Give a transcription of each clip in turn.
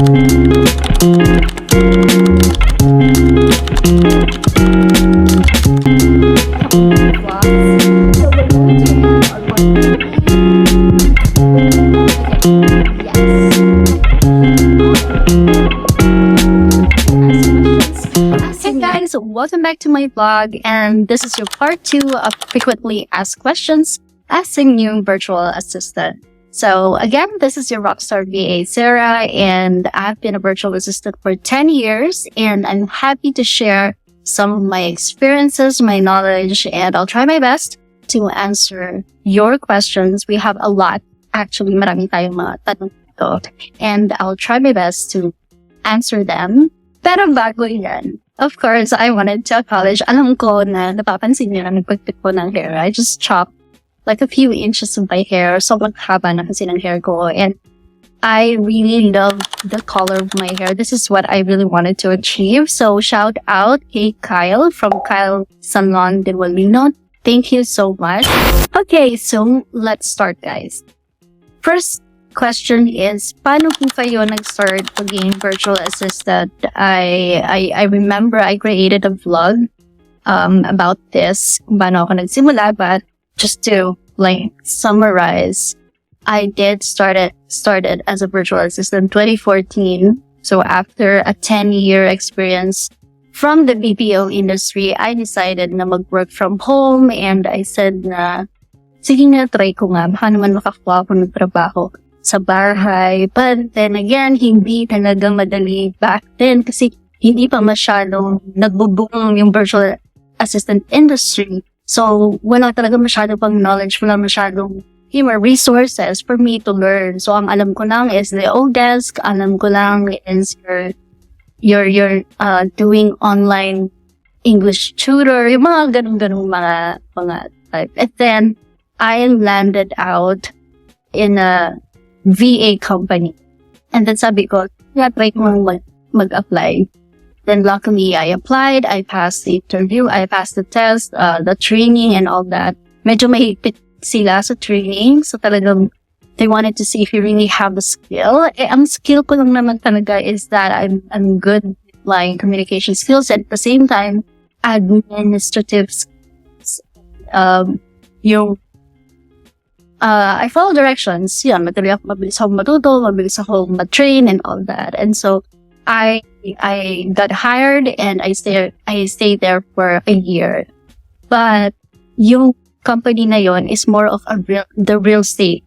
Guys, welcome back to my vlog, and this is your part 2 of frequently asked questions as a new virtual assistant. So again, this is your rockstarvasera, and I've been a virtual assistant for 10 years, and I'm happy to share some of my experiences, my knowledge, and I'll try my best to answer your questions. We have a lot, actually, marami tayong mga tanong dito, and I'll try my best to answer them. Pero bago yan, of course, I wanted to acknowledge, alam ko na napapansin niyo na nagpagpit ko ng hair. I just chopped like a few inches of my hair. Sobrang haba na kasi ng hair ko. And I really love the color of my hair. This is what I really wanted to achieve. So shout out kay Kyle from Kyle Salon de Molino. Thank you so much. Okay, so let's start, guys. First question is, paano po kayo nag-start pagiging virtual assistant? I remember I created a vlog about this, kung paano ako nagsimula, but just to like summarize, I did started as a virtual assistant 2014. So after a 10-year experience from the BPO industry, I decided na mag-work from home, and I said na, sige na, try ko nga, baka naman makakuha ako ng trabaho sa bahay. But then again, hindi talaga madali back then kasi hindi pa masyadong nagbo-boom yung virtual assistant industry. So, wala talaga masyado pang knowledge, wala masyadong resources for me to learn. So, ang alam ko lang is the Odesk, alam ko lang is your doing online English tutor, yung mga ganung mga type. And then, I landed out in a VA company. And then sabi ko, try ko mag-apply. Then luckily, I applied. I passed the interview. I passed the test, the training and all that. Medyo mahigpit sila sa training. So talagang, they wanted to see if you really have the skill. Ang skill ko lang naman talaga is that I'm good with like communication skills. At the same time, administrative skills. I follow directions. Yeah, mabilis ako matuto, mabilis ako matrain and all that. And so I got hired and I stayed there for a year. But yung company na yon is more of the real estate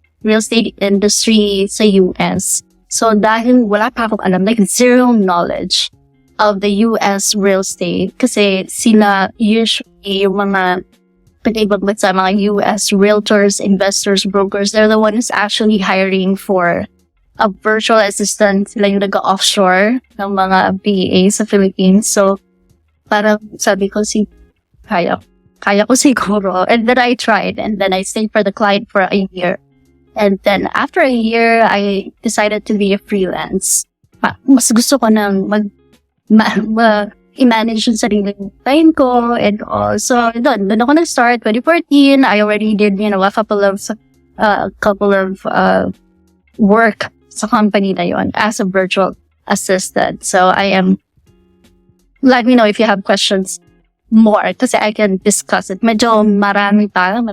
industry sa US. So dahil wala pa akong alam, like zero knowledge of the US real estate, kasi sila usually yung mga pinibagbat sa mga US realtors, investors, brokers, they're the ones actually hiring for a virtual assistant. Sila yung nag-offshore ng mga BA sa Philippines. So, parang sabi ko, kaya ko siguro. And then I tried. And then I stayed for the client for a year. And then after a year, I decided to be a freelance. Mas gusto ko nang i-manage yung sariling time ko and all. So, doon ako nag-start, 2014. I already did, a couple of work sa company na yon as a virtual assistant. So, let me know if you have questions more kasi I can discuss it. Medyo marami pang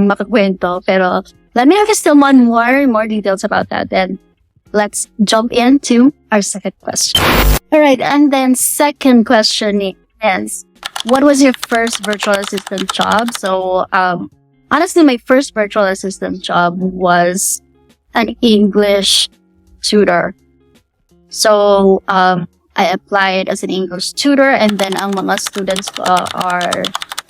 makakwento, pero let me have still more details about that. Then, let's jump into our second question. All right, and then second question is, what was your first virtual assistant job? So, honestly, my first virtual assistant job was an English tutor. So, I applied as an English tutor, and then ang mga students are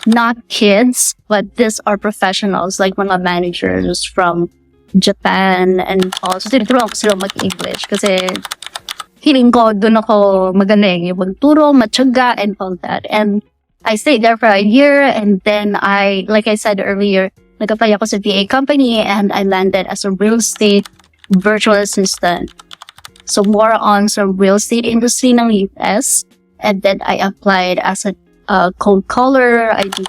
not kids, but these are professionals, like mga managers from Japan, and also tinuturuan ko sila mag-English kasi feeling ko doon ako magaling yung magturo, matyaga, and all that. And I stayed there for a year, and then like I said earlier, nag-apply ako sa VA company, and I landed as a real estate virtual assistant. So more on some real estate industry ng US, and then I applied as a cold caller. I did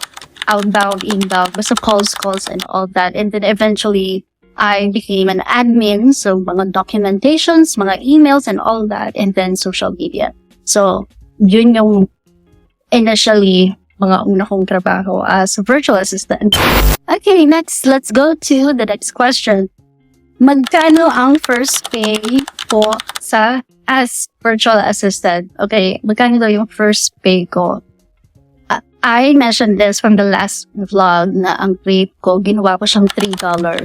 outbound, inbound, basta calls, and all that. And then eventually, I became an admin, so mga documentations, mga emails, and all that, and then social media. So, yun yung initially mga una kong trabaho as a virtual assistant. Okay, next, let's go to the next question. Magkano ang first pay ko as virtual assistant? Okay, magkano daw yung first pay ko? I mentioned this from the last vlog na ang rate ko, ginawa ko siyang $3.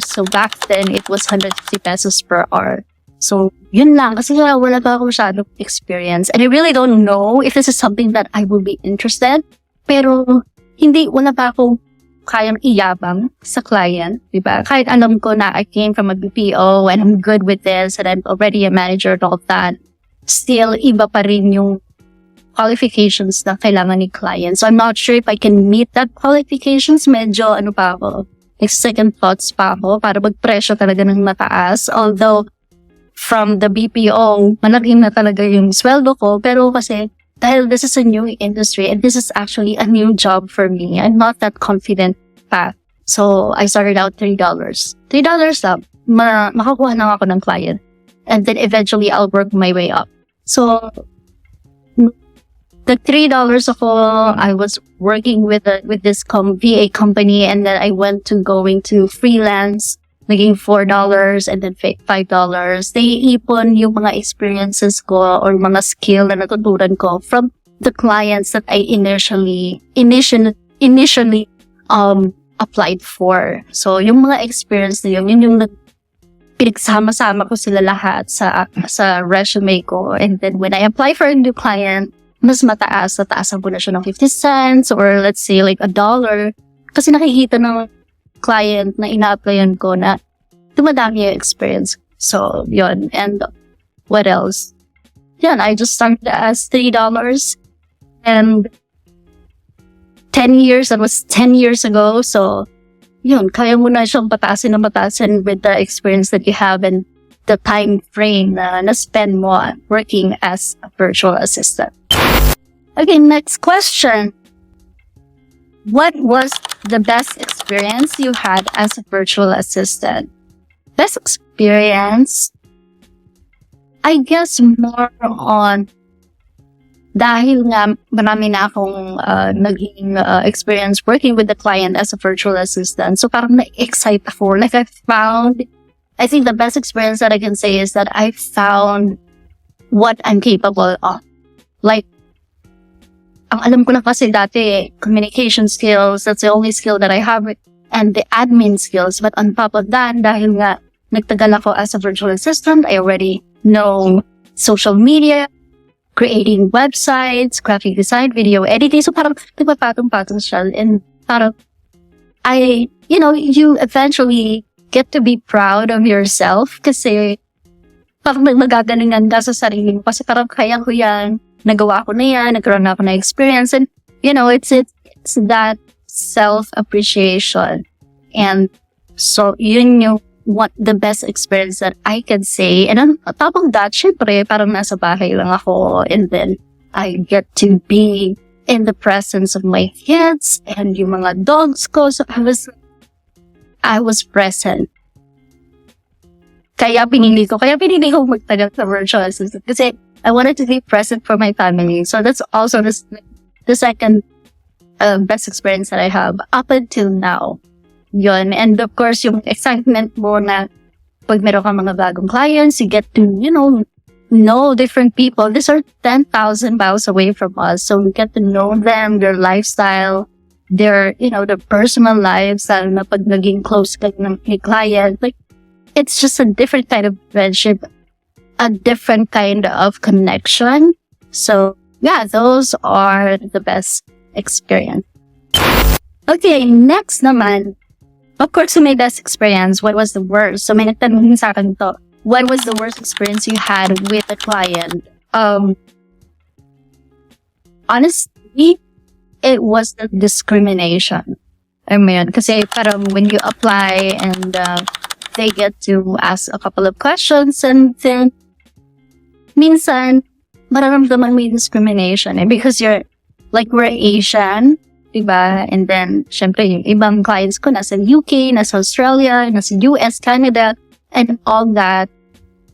So back then, it was 150 pesos per hour. So, yun lang. Kasi wala pa ako masyadong experience. And I really don't know if this is something that I will be interested. Pero, wala pa ako kayang iyabang sa client, diba? Kahit alam ko na I came from a BPO and I'm good with this and I'm already a manager and all that, still, iba pa rin yung qualifications na kailangan ni client. So, I'm not sure if I can meet that qualifications. Medyo, pa ako, like second thoughts pa ako para magpresyo talaga ng mataas. Although, from the BPO, malaki na talaga yung sweldo ko. Pero kasi, dahil this is a new industry and this is actually a new job for me, I'm not that confident pa. So, I started out $3. $3 lang. Makakuha na ako ng client. And then eventually, I'll work my way up. So, the $3 ako, I was working with this VA company, and then I went to going to freelance, naging $4 and then $5. Naiipon yung mga experiences ko or mga skill na natutunan ko from the clients that I initially applied for. So, yung mga experience na yun yung pinagsama-sama ko sila lahat sa resume ko. And then when I apply for a new client, mas nataasan ko na siya ng 50 cents or let's say like $1. Kasi nakikita ng client na ina-applyan ko na dumadami yung experience. So, yun. And what else? Yan, I just started as $3. And 10 years, that was 10 years ago. So, yun, kaya mo na siyang patasin with the experience that you have and the time frame na spend mo working as a virtual assistant. Okay, next question. What was the best experience you had as a virtual assistant? Best experience? I guess more on dahil nga marami na akong naging experience working with the client as a virtual assistant. So parang na-excite ako. Like I think the best experience that I can say is that I found what I'm capable of. Like, ang alam ko na kasi dati, communication skills, that's the only skill that I have, and the admin skills. But on top of that, dahil nga nagtagal ako as a virtual assistant, I already know social media, creating websites, graphic design, video editing. So parang nagpapatong-patong siya. And parang, you eventually get to be proud of yourself kasi parang magagalingan ka sa sarili mo. Kasi parang kaya ko yan, nagawa ko na yan, nagkaroon na ako na experience. And, it's that self-appreciation. And so, yun yung the best experience that I can say. And on top of that, syempre, parang nasa bahay lang ako. And then, I get to be in the presence of my kids and yung mga dogs ko. So, I was present. Kaya pinili ko magtagal sa virtual assistant. Kasi, I wanted to be present for my family. So that's also the second best experience that I have up until now. Yun. And of course, yung excitement mo na pag meron ka mga bagong clients, you get to, know different people. These are 10,000 miles away from us. So we get to know them, their lifestyle, their personal lives, lalo na pag naging close ka ng client. Like, it's just a different kind of friendship, a different kind of connection. So, yeah, those are the best experience. Okay, next naman. Of course, may best experience. What was the worst? So, may nagtanong sa akin to. What was the worst experience you had with a client? Honestly, it was the discrimination. I mean, kasi parang when you apply and they get to ask a couple of questions and then minsan, mararamdaman mo yung discrimination. Because we're Asian, diba? And then, syempre, yung ibang clients ko nasa UK, nasa Australia, nasa US, Canada, and all that.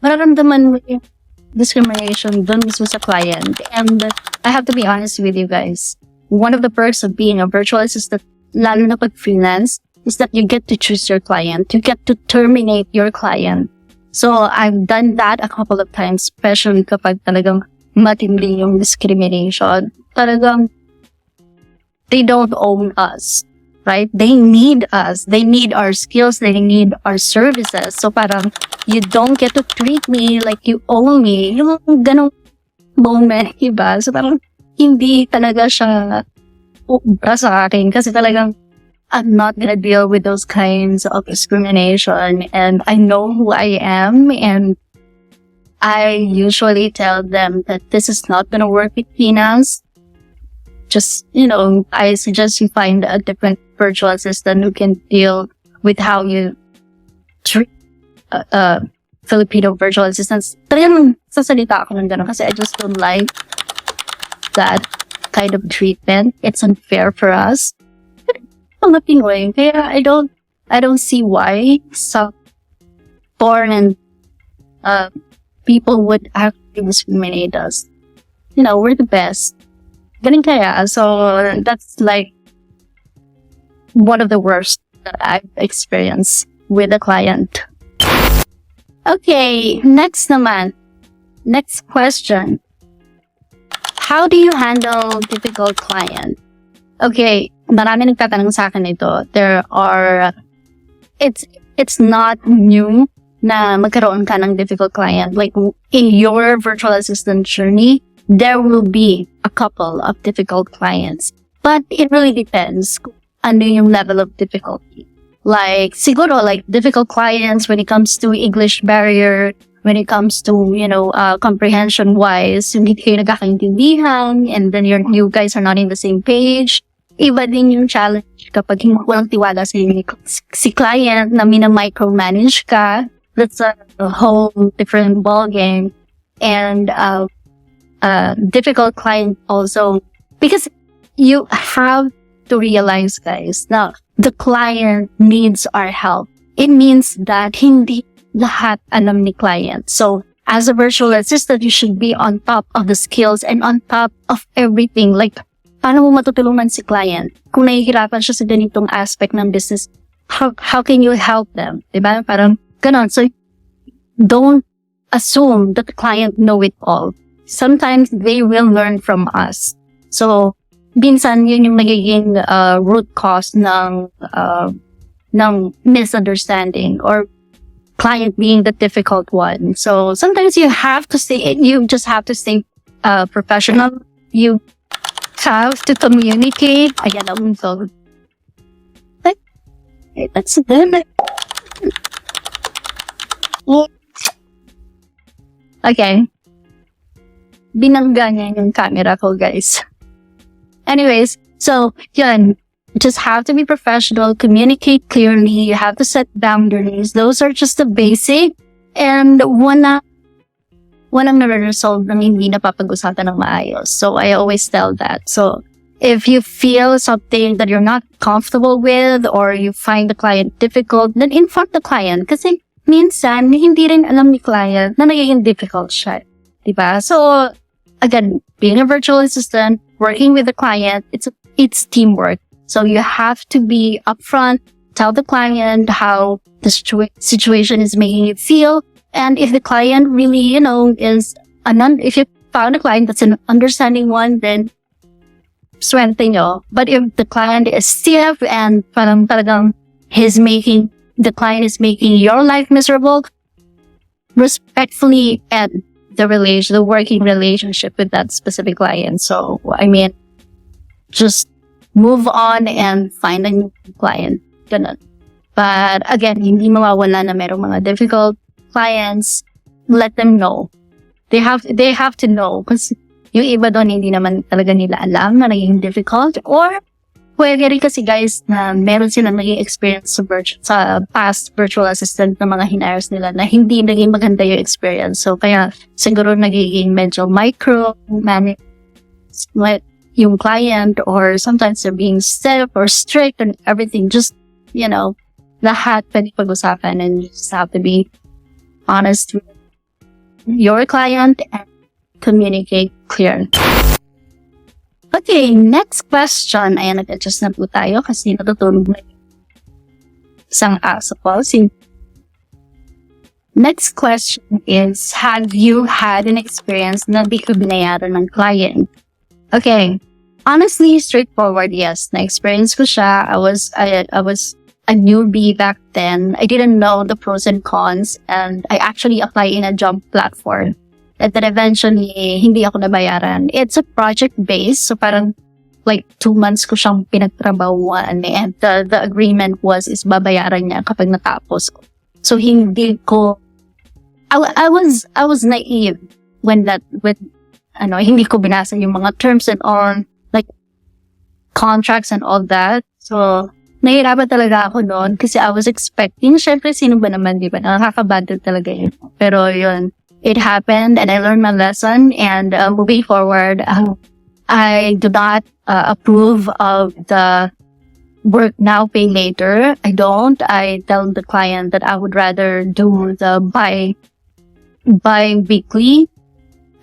Mararamdaman mo yung discrimination dun mismo sa client. And I have to be honest with you guys. One of the perks of being a virtual assistant, lalo na pag freelance, is that you get to choose your client. You get to terminate your client. So, I've done that a couple of times, especially kapag talagang matindi yung discrimination. Talagang, they don't own us, right? They need us. They need our skills. They need our services. So, parang, you don't get to treat me like you own me. Yung ganong moment, iba. So, parang, hindi talaga siya ubra sa akin. Kasi talagang, I'm not gonna deal with those kinds of discrimination. And I know who I am. And I usually tell them that this is not gonna work between us. Just, I suggest you find a different virtual assistant who can deal with how you treat Filipino virtual assistants. Talagang sasalita ako ng gano'n kasi I just don't like that kind of treatment. It's unfair for us. Mga Pinoy. Kaya I don't see why some foreign people would actually discriminate us. We're the best. Ganun kaya. So, that's like one of the worst that I've experienced with a client. Okay, next naman. Next question. How do you handle difficult client? Okay, marami nagtatanong sa akin ito. It's not new na magkaroon ka ng difficult client. Like, in your virtual assistant journey, there will be a couple of difficult clients. But it really depends kung ano yung level of difficulty. Like, siguro, like, difficult clients when it comes to English barrier, when it comes to, comprehension-wise, hindi kayo nagkakaintindihan, and then you guys are not in the same page. Iba din yung challenge kapag walang tiwala sa si client na mina-micromanage ka. That's a whole different ballgame. And, difficult client also, because you have to realize, guys, now the client needs our help. It means that hindi lahat alam ni client. So, as a virtual assistant, you should be on top of the skills and on top of everything. Like, paano mo matutulungan si client? Kung nahihirapan siya sa ganitong aspect ng business, how can you help them? Diba? Parang ganon. So, don't assume that the client know it all. Sometimes they will learn from us. So, minsan yun yung nagiging root cause ng misunderstanding or client being the difficult one. So, sometimes you just have to stay professional. You have to communicate. Ayan, so, that's good. Okay. Binangga niya yung camera ko, guys. Anyways, so, yun. You just have to be professional, communicate clearly, you have to set boundaries. Those are just the basic. And walang nare-resolve na hindi napapag-usapan ng maayos. So, I always tell that. So, if you feel something that you're not comfortable with or you find the client difficult, then inform the client. Kasi minsan, hindi rin alam ni client na nagiging difficult siya. Diba? So, again, being a virtual assistant, working with the client, it's teamwork. So you have to be upfront, tell the client how the situation is making you feel. And if the client really, if you found a client that's an understanding one, then swerte nyo. But if the client is stiff and parang talagang the client is making your life miserable, respectfully end the working relationship with that specific client. So, just move on and find a new client. Ganun. But again, hindi mawawala na merong mga difficult clients. Let them know. They have to know. Kasi yung iba doon hindi naman talaga nila alam na naging difficult. Or, pwede rin kasi guys na meron silang naging experience sa past virtual assistant na mga hinires nila na hindi naging maganda yung experience. So, kaya siguro nagiging medyo yung client, or sometimes they're being stiff or strict and everything. Just, lahat pwede pag-usapan, and you just have to be honest with your client and communicate clearly. Okay, next question. Ayan, nag-adjust na po tayo kasi natutulog na isang aso po. Next question is, have you had an experience na di ka binayaran ng client? Okay, honestly, straightforward, yes. Na-experience ko siya. I was a newbie back then. I didn't know the pros and cons, and I actually applied in a job platform. And then eventually, hindi ako nabayaran. It's a project-based, so parang like 2 months ko siyang pinagtrabahuan, and the agreement is babayaran niya kapag natapos ko. So hindi ko, I was naive when hindi ko binasa yung mga terms and all, like contracts and all that. So nahirapan talaga ako noon kasi I was expecting, syempre sino ba naman, di ba? Nakakabadal talaga yun. Pero yun, it happened and I learned my lesson, and moving forward, I do not approve of the work now, pay later. I don't. I tell the client that I would rather do the bi-weekly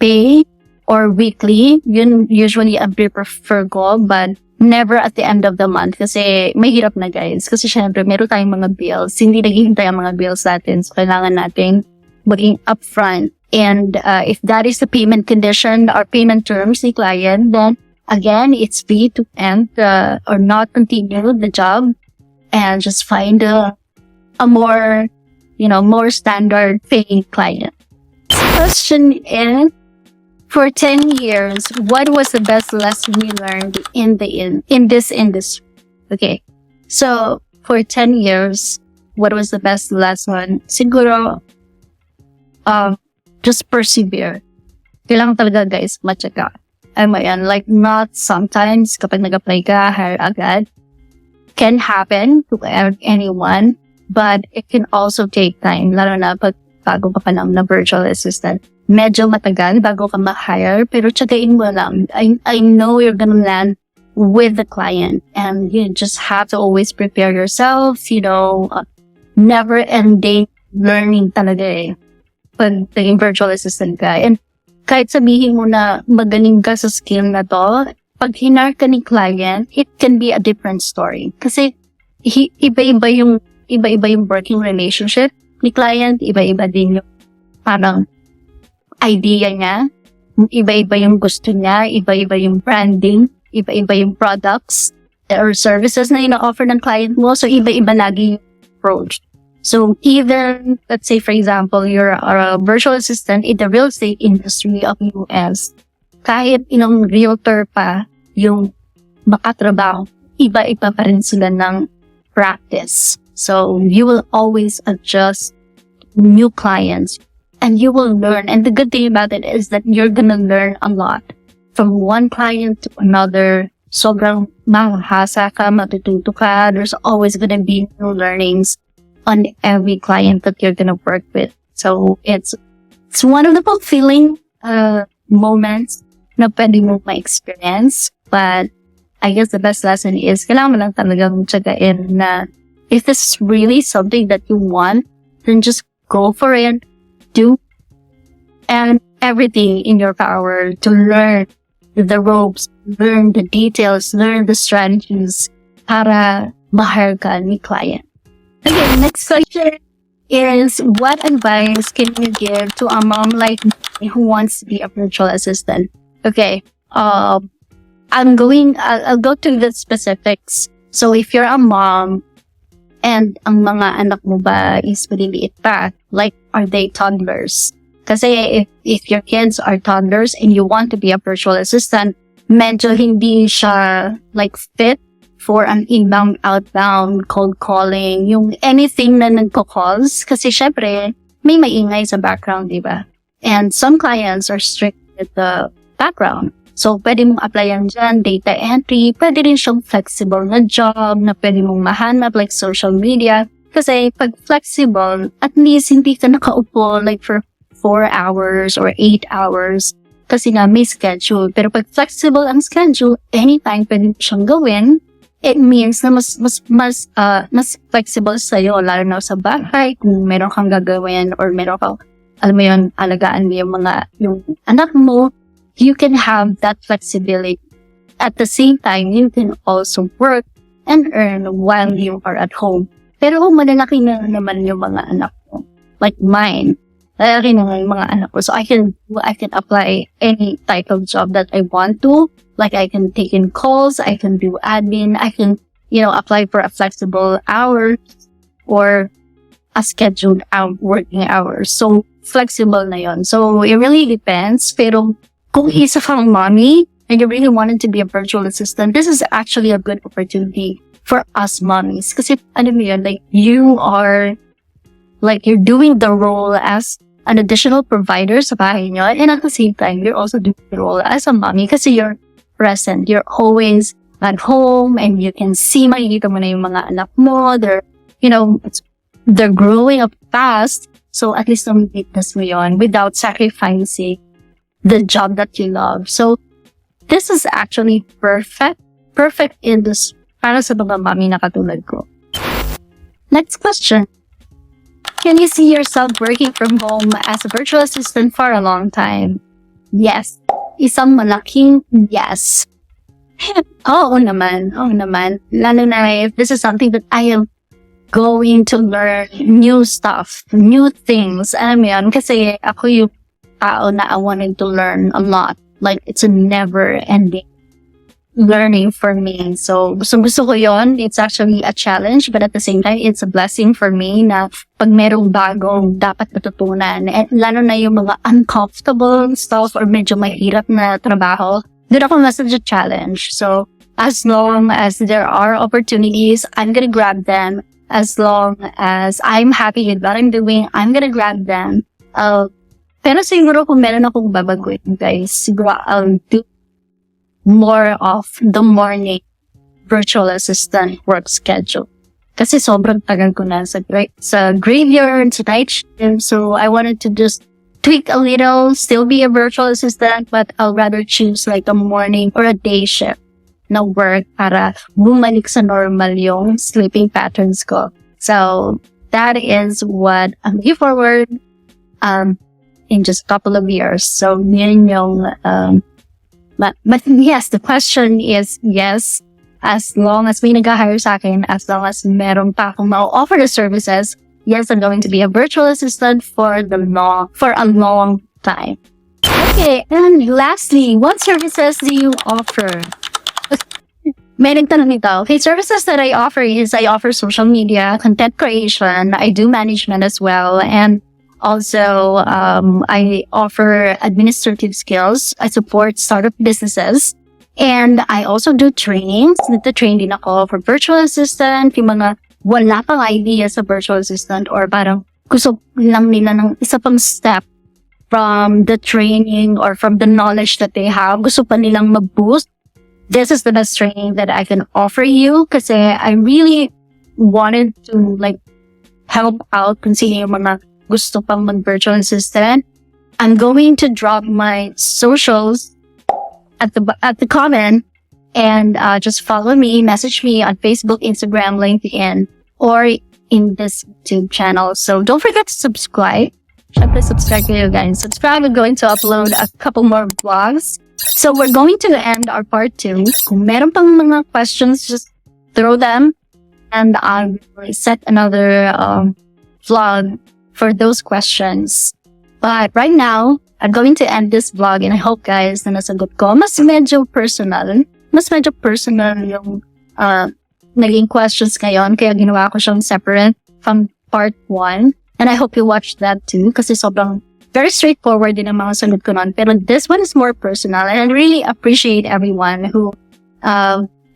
pay or weekly. Yun usually I prefer ko, but never at the end of the month kasi mahirap na, guys. Kasi syempre meron tayong mga bills. Hindi naghihintay ang mga bills natin. So kailangan natin maging upfront. And if that is the payment condition or payment terms ni client, then again, it's free to end or not continue the job and just find a more, more standard paying client. Question is, for 10 years, what was the best lesson you learned in this industry? Okay, so for 10 years, what was the best lesson? Siguro, just persevere. Kailangan talaga, guys, matyaga. Like not sometimes kapag nag-apply ka, hire agad. Can happen to anyone, but it can also take time. Lalo na pag bago ka pa lang na virtual assistant. Medyo matagal bago ka ma-hire, pero tsagain mo lang. I know you're gonna land with the client, and you just have to always prepare yourself, never ending learning talaga pag naging virtual assistant ka. And kahit sabihin mo na magaling ka sa skill na to, pag hinar ka ni client, it can be a different story. Kasi iba-iba yung working relationship ni client, iba-iba din yung parang idea niya, iba-iba yung gusto niya, iba-iba yung branding, iba-iba yung products or services na ina-offer ng client mo. So iba-iba lagi yung approach. So either, let's say for example, you're a virtual assistant in the real estate industry of US, kahit inong realtor pa yung makatrabaho, iba-iba pa rin sila ng practice. So you will always adjust new clients and you will learn. And the good thing about it is that you're gonna learn a lot from one client to another. Sobrang mahasa ka, matututo ka. There's always gonna be new learnings on every client that you're gonna work with. So it's one of the fulfilling moments na pwede mo ma-experience. But I guess the best lesson is kailangan mo lang talagang tsagain na if this is really something that you want, then just go for it. Do and everything in your power to learn the ropes, learn the details, learn the strategies para ma-hire ka ni client. Okay, next question is, what advice can you give to a mom like me who wants to be a virtual assistant? Okay, I'll go to the specifics. So if you're a mom and ang mga anak mo ba is maliliit pa, like are they toddlers? Kasi if your kids are toddlers and you want to be a virtual assistant, medyo hindi siya like fit for an inbound, outbound, cold calling, yung anything na nagko-calls. Kasi syempre, may maingay sa background, di ba? And some clients are strict with the background. So, pwede mong applyan dyan, data entry, pwede rin siyang flexible na job na pwede mong mahanap like social media. Kasi pag flexible, at least hindi ka nakaupo like for 4 hours or 8 hours. kasi nga may schedule. Pero pag flexible ang schedule, anytime pwede siyang gawin, it means na mas flexible sa'yo, lalo na sa bahay, kung meron kang gagawin or meron kang, alam mo yun, alagaan mo yung anak mo, you can have that flexibility. At the same time, you can also work and earn while you are at home. Pero kung malalaki na naman yung mga anak mo, like mine, malalaki na yung mga anak ko, so I can apply any type of job that I want to. Like I can take in calls, I can do admin, I can, apply for a flexible hours or a scheduled working hours. So, flexible na yon. So, it really depends. Pero, kung isa kang mommy, and you really wanted to be a virtual assistant, this is actually a good opportunity for us mommies. Kasi, like, you're doing the role as an additional provider sa bahay nyo, and at the same time, you're also doing the role as a mommy kasi you're present. You're always at home and you can see, makikita mo na yung mga anak mo. They're growing up fast. So, at least na-witness mo yun without sacrificing the job that you love. So, this is actually perfect. Perfect in this para sa mga mami na katulad ko. Next question. Can you see yourself working from home as a virtual assistant for a long time? Yes. Isang malaking yes. Oo naman. Lalo na if this is something that I am going to learn new stuff, new things. Alam mo yun, kasi ako yung tao na I wanted to learn a lot. Like, it's a never-ending learning for me. So, gusto ko yun. It's actually a challenge, but at the same time, it's a blessing for me na pag merong bagong dapat matutunan, and lalo na yung mga uncomfortable stuff or medyo mahirap na trabaho, doon ako message a challenge. So, as long as there are opportunities, I'm gonna grab them. As long as I'm happy with what I'm doing, I'm gonna grab them. Pero siguro kung meron akong babaguhin, guys, siguro I'll do more of the morning virtual assistant work schedule. Kasi sobrang tagal ko na sa graveyard, sa night shift. So I wanted to just tweak a little, still be a virtual assistant, but I'll rather choose like a morning or a day shift na work para bumalik sa normal yung sleeping patterns ko. So that is what I'm looking forward in just a couple of years. So yun yung But yes, the question is yes, as long as may nag-hire sa akin, as long as meron pa akong ma-offer the services, yes, I'm going to be a virtual assistant for a long time. Okay, and lastly, what services do you offer? May nagtanong nito. Okay, services that I offer is I offer social media, content creation, I do management as well, and also, I offer administrative skills. I support startup businesses. And I also do trainings. Nagtatrain din ako for virtual assistant. Yung mga wala pang idea sa virtual assistant or parang gusto lang nila ng isa pang step from the training or from the knowledge that they have. Gusto pa nilang mag-boost. This is the best training that I can offer you kasi I really wanted to help out kung sino yung mga gusto pang mag-virtual assistant. I'm going to drop my socials at the comment and just follow me, message me on Facebook, Instagram, LinkedIn, or in this YouTube channel. So don't forget to subscribe. Syempre, subscribe kayo guys. Subscribe. We're going to upload a couple more vlogs. So we're going to end our part 2. Kung meron pang mga questions, just throw them and I'll set another vlog for those questions. But right now, I'm going to end this vlog and I hope guys na nasagot ko. Mas medyo personal yung naging questions ngayon. Kaya ginawa ko siyang separate from part 1. And I hope you watched that too kasi sobrang very straightforward din ang mga sagot ko nun. Pero this one is more personal and I really appreciate everyone who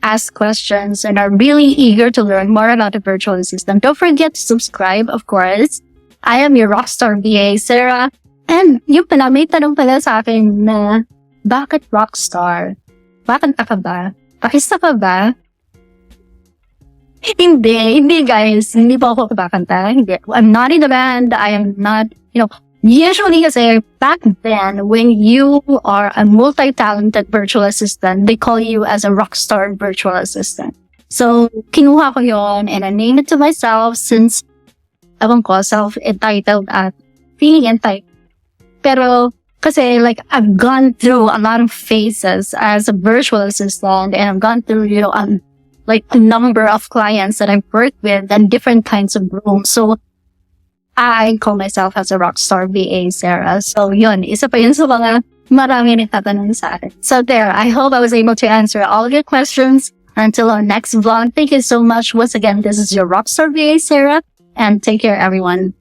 ask questions and are really eager to learn more about the virtual assistant. Don't forget to subscribe, of course. I am your rockstar VA, Sarah. And yung pala, may tanong pala sa akin na, bakit rockstar? Bakit ka ba? Pakista ka ba? Hindi guys. Hindi po ako kabakanta. Hindi. I'm not in the band. I am not, Usually, kasi back then, when you are a multi-talented virtual assistant, they call you as a rockstar virtual assistant. So, kinuha ko yon and I named it to myself since, ewan ko, self-entitled at feeling entitled. Pero, kasi like, I've gone through a lot of phases as a virtual assistant and I've gone through, like a number of clients that I've worked with and different kinds of rooms. So, I call myself as a rockstar VA, Sarah. So, yun. Isa pa yun sa mga marami nagtatanong sa akin. So, there. I hope I was able to answer all of your questions. Until our next vlog, thank you so much. Once again, this is your rockstar VA, Sarah. And take care, everyone.